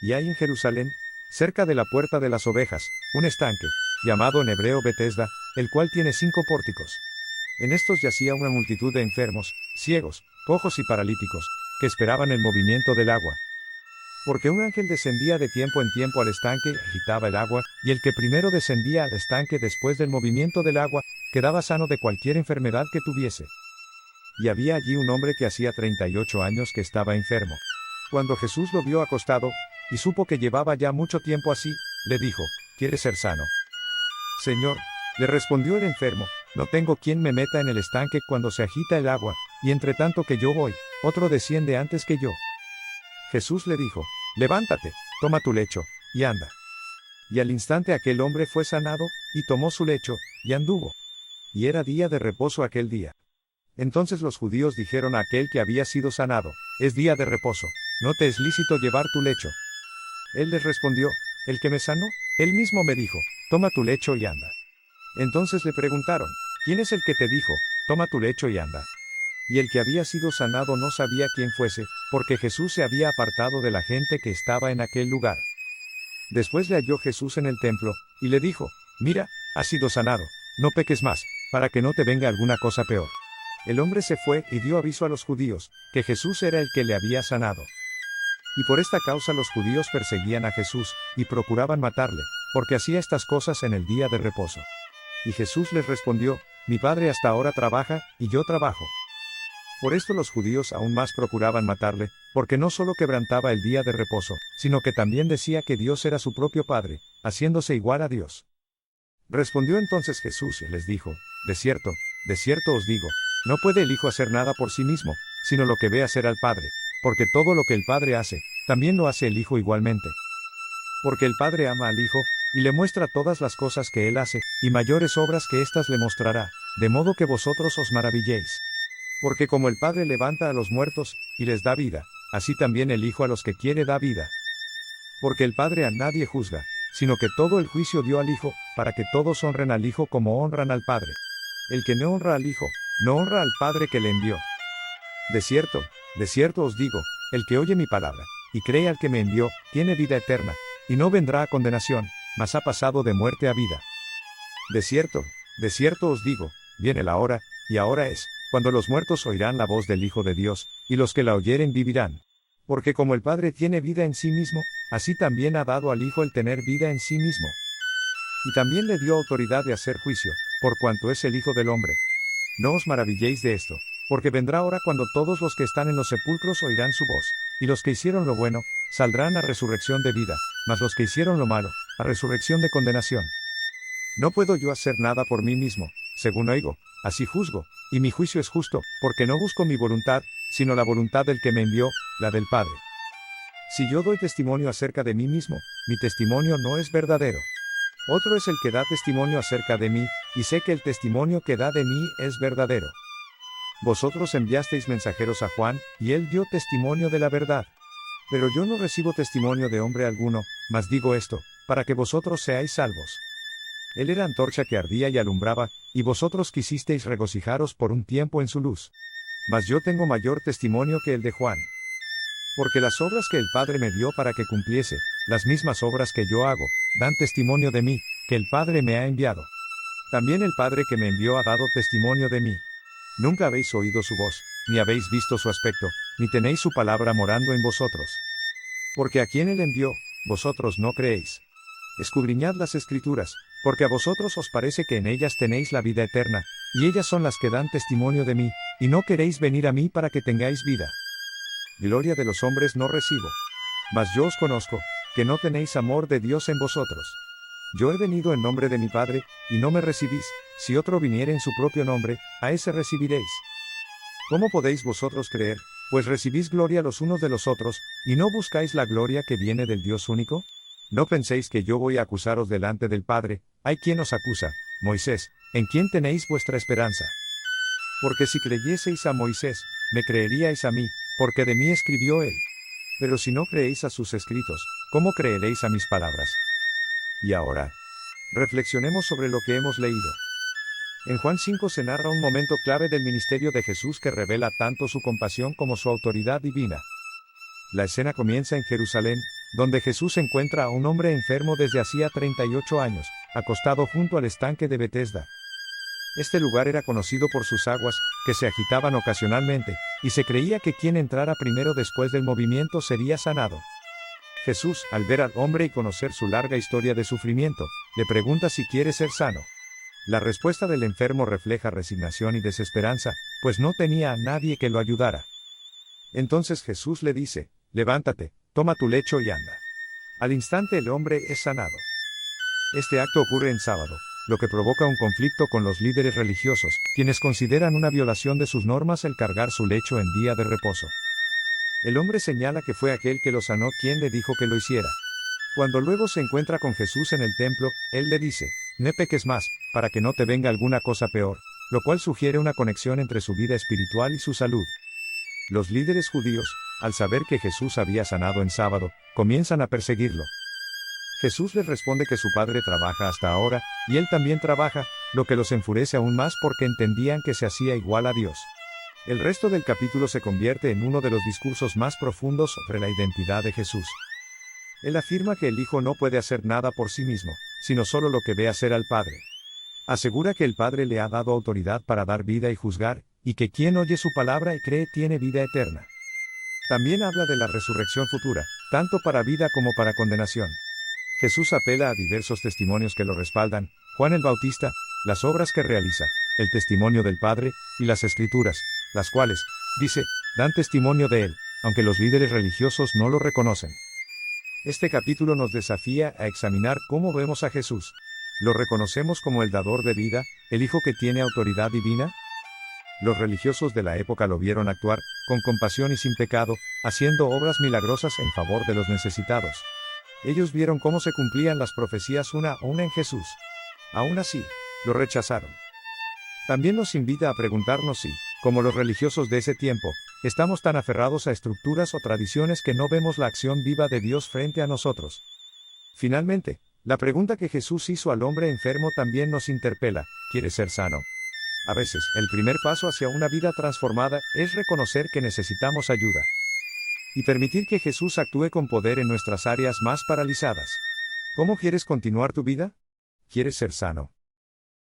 Y hay en Jerusalén, cerca de la puerta de las ovejas, un estanque, llamado en hebreo Betesda, el cual tiene 5 pórticos. En estos yacía una multitud de enfermos, ciegos, cojos y paralíticos, que esperaban el movimiento del agua. Porque un ángel descendía de tiempo en tiempo al estanque y agitaba el agua, y el que primero descendía al estanque después del movimiento del agua, quedaba sano de cualquier enfermedad que tuviese. Y había allí un hombre que hacía 38 años que estaba enfermo. Cuando Jesús lo vio acostado, y supo que llevaba ya mucho tiempo así, le dijo: ¿Quieres ser sano? Señor, le respondió el enfermo, no tengo quien me meta en el estanque cuando se agita el agua, y entre tanto que yo voy, otro desciende antes que yo. Jesús le dijo: levántate, toma tu lecho, y anda. Y al instante aquel hombre fue sanado, y tomó su lecho, y anduvo. Y era día de reposo aquel día. Entonces los judíos dijeron a aquel que había sido sanado: es día de reposo, no te es lícito llevar tu lecho. Él les respondió: el que me sanó, él mismo me dijo: toma tu lecho y anda. Entonces le preguntaron: ¿quién es el que te dijo: toma tu lecho y anda? Y el que había sido sanado no sabía quién fuese, porque Jesús se había apartado de la gente que estaba en aquel lugar. Después le halló Jesús en el templo, y le dijo: mira, has sido sanado, no peques más, para que no te venga alguna cosa peor. El hombre se fue y dio aviso a los judíos, que Jesús era el que le había sanado. Y por esta causa los judíos perseguían a Jesús, y procuraban matarle, porque hacía estas cosas en el día de reposo. Y Jesús les respondió: mi Padre hasta ahora trabaja, y yo trabajo. Por esto los judíos aún más procuraban matarle, porque no solo quebrantaba el día de reposo, sino que también decía que Dios era su propio Padre, haciéndose igual a Dios. Respondió entonces Jesús y les dijo: de cierto os digo, no puede el Hijo hacer nada por sí mismo, sino lo que ve hacer al Padre, porque todo lo que el Padre hace, también lo hace el Hijo igualmente. Porque el Padre ama al Hijo, y le muestra todas las cosas que él hace, y mayores obras que éstas le mostrará, de modo que vosotros os maravilléis. Porque como el Padre levanta a los muertos, y les da vida, así también el Hijo a los que quiere da vida. Porque el Padre a nadie juzga, sino que todo el juicio dio al Hijo, para que todos honren al Hijo como honran al Padre. El que no honra al Hijo, no honra al Padre que le envió. De cierto os digo, el que oye mi palabra, y cree al que me envió, tiene vida eterna, y no vendrá a condenación, mas ha pasado de muerte a vida. De cierto os digo, viene la hora, y ahora es, cuando los muertos oirán la voz del Hijo de Dios, y los que la oyeren vivirán. Porque como el Padre tiene vida en sí mismo, así también ha dado al Hijo el tener vida en sí mismo. Y también le dio autoridad de hacer juicio, por cuanto es el Hijo del hombre. No os maravilléis de esto, porque vendrá hora cuando todos los que están en los sepulcros oirán su voz, y los que hicieron lo bueno, saldrán a resurrección de vida, mas los que hicieron lo malo, a resurrección de condenación. No puedo yo hacer nada por mí mismo, según oigo, así juzgo, y mi juicio es justo, porque no busco mi voluntad, sino la voluntad del que me envió, la del Padre. Si yo doy testimonio acerca de mí mismo, mi testimonio no es verdadero. Otro es el que da testimonio acerca de mí, y sé que el testimonio que da de mí es verdadero. Vosotros enviasteis mensajeros a Juan, y él dio testimonio de la verdad. Pero yo no recibo testimonio de hombre alguno, mas digo esto, para que vosotros seáis salvos. Él era antorcha que ardía y alumbraba, y vosotros quisisteis regocijaros por un tiempo en su luz. Mas yo tengo mayor testimonio que el de Juan. Porque las obras que el Padre me dio para que cumpliese, las mismas obras que yo hago, dan testimonio de mí, que el Padre me ha enviado. También el Padre que me envió ha dado testimonio de mí. Nunca habéis oído su voz, ni habéis visto su aspecto, ni tenéis su palabra morando en vosotros. Porque a quien él envió, vosotros no creéis. Escudriñad las Escrituras, porque a vosotros os parece que en ellas tenéis la vida eterna, y ellas son las que dan testimonio de mí, y no queréis venir a mí para que tengáis vida. Gloria de los hombres no recibo. Mas yo os conozco, que no tenéis amor de Dios en vosotros. Yo he venido en nombre de mi Padre, y no me recibís, si otro viniere en su propio nombre, a ese recibiréis. ¿Cómo podéis vosotros creer, pues recibís gloria los unos de los otros, y no buscáis la gloria que viene del Dios único? No penséis que yo voy a acusaros delante del Padre, hay quien os acusa, Moisés, en quien tenéis vuestra esperanza. Porque si creyeseis a Moisés, me creeríais a mí, porque de mí escribió él. Pero si no creéis a sus escritos, ¿cómo creeréis a mis palabras? Y ahora, reflexionemos sobre lo que hemos leído. En Juan 5 se narra un momento clave del ministerio de Jesús que revela tanto su compasión como su autoridad divina. La escena comienza en Jerusalén, donde Jesús encuentra a un hombre enfermo desde hacía 38 años, acostado junto al estanque de Betesda. Este lugar era conocido por sus aguas, que se agitaban ocasionalmente, y se creía que quien entrara primero después del movimiento sería sanado. Jesús, al ver al hombre y conocer su larga historia de sufrimiento, le pregunta si quiere ser sano. La respuesta del enfermo refleja resignación y desesperanza, pues no tenía a nadie que lo ayudara. Entonces Jesús le dice, levántate, toma tu lecho y anda. Al instante el hombre es sanado. Este acto ocurre en sábado, lo que provoca un conflicto con los líderes religiosos, quienes consideran una violación de sus normas el cargar su lecho en día de reposo. El hombre señala que fue aquel que lo sanó quien le dijo que lo hiciera. Cuando luego se encuentra con Jesús en el templo, él le dice, no peques más, para que no te venga alguna cosa peor, lo cual sugiere una conexión entre su vida espiritual y su salud. Los líderes judíos, al saber que Jesús había sanado en sábado, comienzan a perseguirlo. Jesús les responde que su padre trabaja hasta ahora, y él también trabaja, lo que los enfurece aún más porque entendían que se hacía igual a Dios. El resto del capítulo se convierte en uno de los discursos más profundos sobre la identidad de Jesús. Él afirma que el Hijo no puede hacer nada por sí mismo, sino solo lo que ve hacer al Padre. Asegura que el Padre le ha dado autoridad para dar vida y juzgar, y que quien oye su palabra y cree tiene vida eterna. También habla de la resurrección futura, tanto para vida como para condenación. Jesús apela a diversos testimonios que lo respaldan, Juan el Bautista, las obras que realiza, el testimonio del Padre, y las Escrituras, las cuales, dice, dan testimonio de él, aunque los líderes religiosos no lo reconocen. Este capítulo nos desafía a examinar cómo vemos a Jesús. ¿Lo reconocemos como el dador de vida, el Hijo que tiene autoridad divina? Los religiosos de la época lo vieron actuar, con compasión y sin pecado, haciendo obras milagrosas en favor de los necesitados. Ellos vieron cómo se cumplían las profecías una a una en Jesús. Aún así, lo rechazaron. También nos invita a preguntarnos si, como los religiosos de ese tiempo, estamos tan aferrados a estructuras o tradiciones que no vemos la acción viva de Dios frente a nosotros. Finalmente, la pregunta que Jesús hizo al hombre enfermo también nos interpela, ¿quieres ser sano? A veces, el primer paso hacia una vida transformada es reconocer que necesitamos ayuda. Y permitir que Jesús actúe con poder en nuestras áreas más paralizadas. ¿Cómo quieres continuar tu vida? ¿Quieres ser sano?